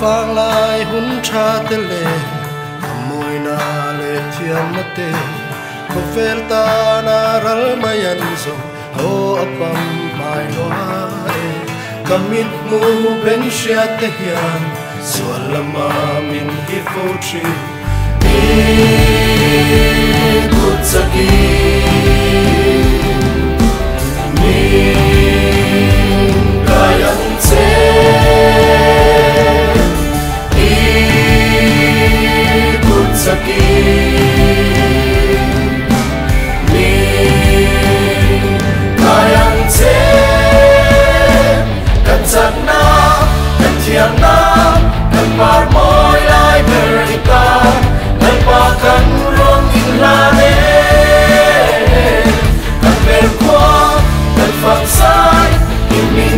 phang lai hun cha te le amoi na le thiam na te ko fel ta na ral mayan zo ho apam mai lo e kamit mu ben sha te hian swalama min hi fo tri e kutsaki Mar môi lai berita lepakan ruang ilane kan berkuat dan faksai ingin